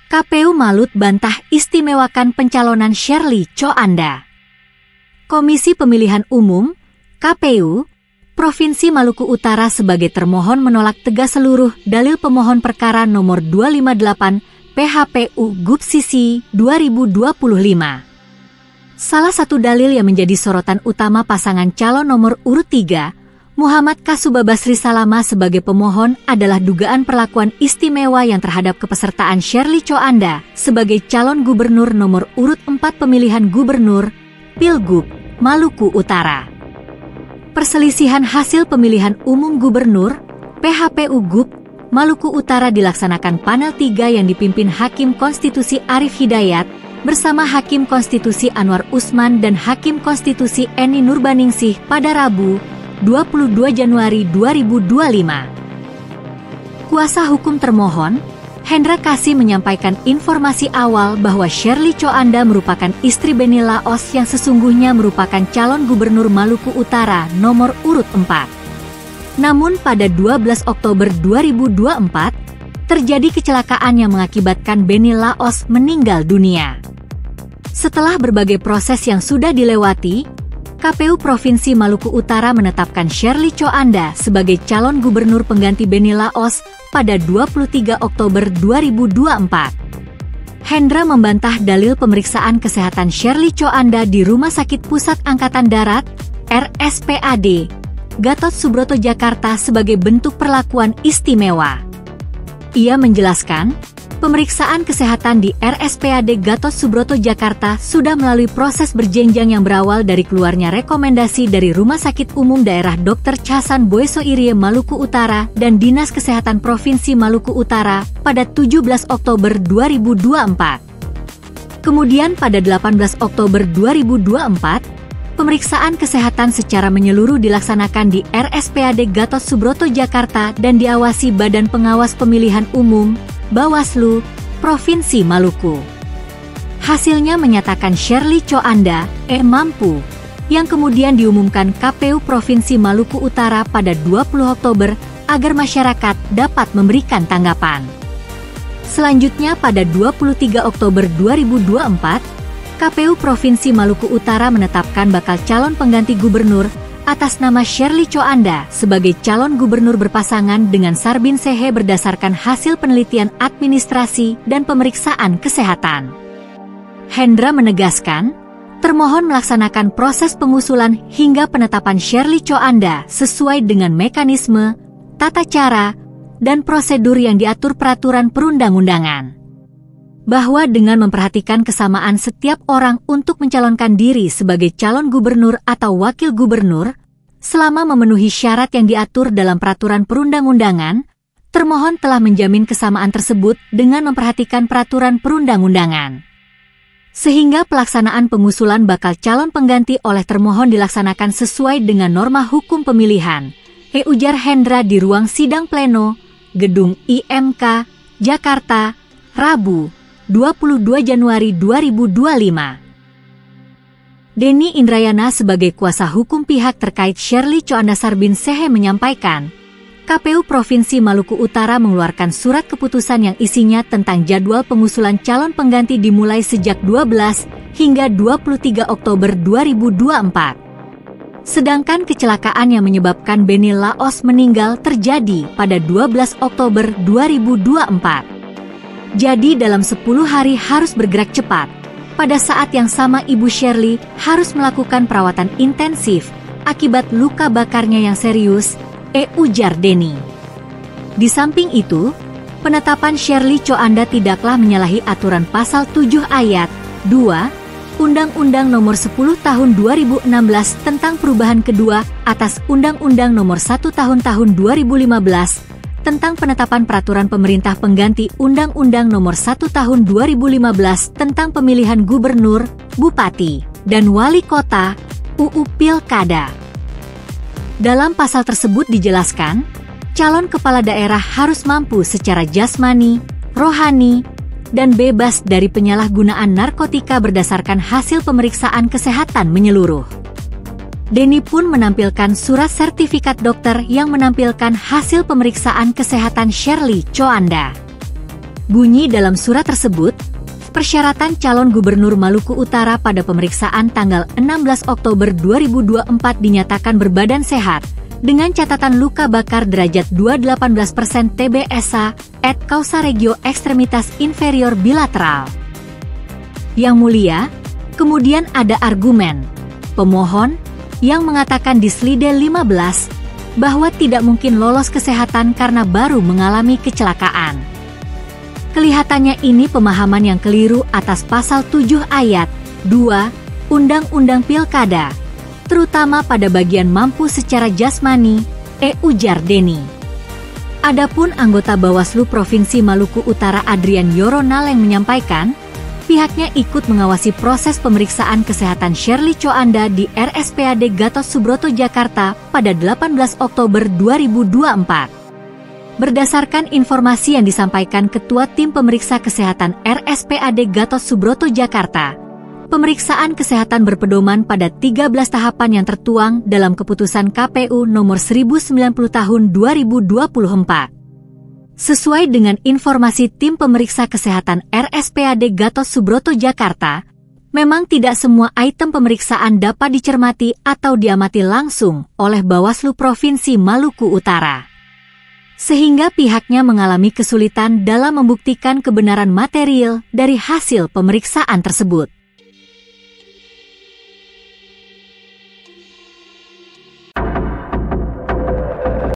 KPU Malut bantah istimewakan pencalonan Shirley Coanda. Komisi Pemilihan Umum, KPU, Provinsi Maluku Utara sebagai termohon menolak tegas seluruh dalil pemohon perkara nomor 258 PHPU GUP-SISI 2025. Salah satu dalil yang menjadi sorotan utama pasangan calon nomor urut 3, Muhammad Kasuba Basri Salama sebagai pemohon adalah dugaan perlakuan istimewa yang terhadap kepesertaan Shirley Coanda sebagai calon gubernur nomor urut 4 pemilihan gubernur Pilgub Maluku Utara. Perselisihan hasil pemilihan umum gubernur PHPU GUP Maluku Utara dilaksanakan panel 3 yang dipimpin Hakim Konstitusi Arif Hidayat bersama Hakim Konstitusi Anwar Usman dan Hakim Konstitusi Eni Nurbaningsih pada Rabu 22 Januari 2025. Kuasa hukum termohon, Hendra Kasih menyampaikan informasi awal bahwa Shirley Coanda merupakan istri Beni Laos yang sesungguhnya merupakan calon gubernur Maluku Utara nomor urut 4. Namun pada 12 Oktober 2024, terjadi kecelakaan yang mengakibatkan Beni Laos meninggal dunia. Setelah berbagai proses yang sudah dilewati, KPU Provinsi Maluku Utara menetapkan Shirley Coanda sebagai calon gubernur pengganti Beni Laos pada 23 Oktober 2024. Hendra membantah dalil pemeriksaan kesehatan Shirley Coanda di Rumah Sakit Pusat Angkatan Darat, RSPAD, Gatot Subroto Jakarta sebagai bentuk perlakuan istimewa. Ia menjelaskan, pemeriksaan kesehatan di RSPAD Gatot Subroto Jakarta sudah melalui proses berjenjang yang berawal dari keluarnya rekomendasi dari Rumah Sakit Umum Daerah Dr. Chasan Boeso Irie Maluku Utara dan Dinas Kesehatan Provinsi Maluku Utara pada 17 Oktober 2024. Kemudian pada 18 Oktober 2024, pemeriksaan kesehatan secara menyeluruh dilaksanakan di RSPAD Gatot Subroto Jakarta dan diawasi Badan Pengawas Pemilihan Umum Bawaslu, Provinsi Maluku. Hasilnya menyatakan Shirley Coanda, mampu, yang kemudian diumumkan KPU Provinsi Maluku Utara pada 20 Oktober agar masyarakat dapat memberikan tanggapan. Selanjutnya pada 23 Oktober 2024, KPU Provinsi Maluku Utara menetapkan bakal calon pengganti gubernur atas nama Shirley Coanda sebagai calon gubernur berpasangan dengan Sarbin Sehe berdasarkan hasil penelitian administrasi dan pemeriksaan kesehatan. Hendra menegaskan, termohon melaksanakan proses pengusulan hingga penetapan Shirley Coanda sesuai dengan mekanisme, tata cara, dan prosedur yang diatur peraturan perundang-undangan. Bahwa dengan memperhatikan kesamaan setiap orang untuk mencalonkan diri sebagai calon gubernur atau wakil gubernur, selama memenuhi syarat yang diatur dalam peraturan perundang-undangan, termohon telah menjamin kesamaan tersebut dengan memperhatikan peraturan perundang-undangan. Sehingga pelaksanaan pengusulan bakal calon pengganti oleh termohon dilaksanakan sesuai dengan norma hukum pemilihan, ujar Hendra di ruang sidang pleno, Gedung IMK, Jakarta, Rabu, 22 Januari 2025. Denny Indrayana sebagai kuasa hukum pihak terkait Shirley Coanda Sarbin Sehe menyampaikan, KPU Provinsi Maluku Utara mengeluarkan surat keputusan yang isinya tentang jadwal pengusulan calon pengganti dimulai sejak 12 hingga 23 Oktober 2024. Sedangkan kecelakaan yang menyebabkan Beni Laos meninggal terjadi pada 12 Oktober 2024. Jadi dalam 10 hari harus bergerak cepat. Pada saat yang sama Ibu Shirley harus melakukan perawatan intensif akibat luka bakarnya yang serius, ujar Denny. Di samping itu, penetapan Shirley Coanda tidaklah menyalahi aturan pasal 7 ayat 2 Undang-Undang Nomor 10 Tahun 2016 tentang perubahan kedua atas Undang-Undang Nomor 1 Tahun 2015 tentang penetapan peraturan pemerintah pengganti Undang-Undang Nomor 1 Tahun 2015 tentang pemilihan gubernur, bupati, dan wali kota, UU Pilkada. Dalam pasal tersebut dijelaskan, calon kepala daerah harus mampu secara jasmani, rohani, dan bebas dari penyalahgunaan narkotika berdasarkan hasil pemeriksaan kesehatan menyeluruh. Denny pun menampilkan surat sertifikat dokter yang menampilkan hasil pemeriksaan kesehatan Shirley Coanda. Bunyi dalam surat tersebut, persyaratan calon gubernur Maluku Utara pada pemeriksaan tanggal 16 Oktober 2024 dinyatakan berbadan sehat, dengan catatan luka bakar derajat 218% TBSA, et causa regio extremitas inferior bilateral. Yang Mulia, kemudian ada argumen pemohon yang mengatakan di slide 15 bahwa tidak mungkin lolos kesehatan karena baru mengalami kecelakaan. Kelihatannya ini pemahaman yang keliru atas pasal 7 ayat 2 Undang-Undang Pilkada, terutama pada bagian mampu secara jasmani, ujar Denny. Adapun anggota Bawaslu Provinsi Maluku Utara Adrian Yoronal yang menyampaikan, pihaknya ikut mengawasi proses pemeriksaan kesehatan Shirley Coanda di RSPAD Gatot Subroto Jakarta pada 18 Oktober 2024. Berdasarkan informasi yang disampaikan Ketua Tim Pemeriksa Kesehatan RSPAD Gatot Subroto Jakarta, pemeriksaan kesehatan berpedoman pada 13 tahapan yang tertuang dalam Keputusan KPU Nomor 1090 Tahun 2024. Sesuai dengan informasi Tim Pemeriksa Kesehatan RSPAD Gatot Subroto Jakarta, memang tidak semua item pemeriksaan dapat dicermati atau diamati langsung oleh Bawaslu Provinsi Maluku Utara, sehingga pihaknya mengalami kesulitan dalam membuktikan kebenaran material dari hasil pemeriksaan tersebut.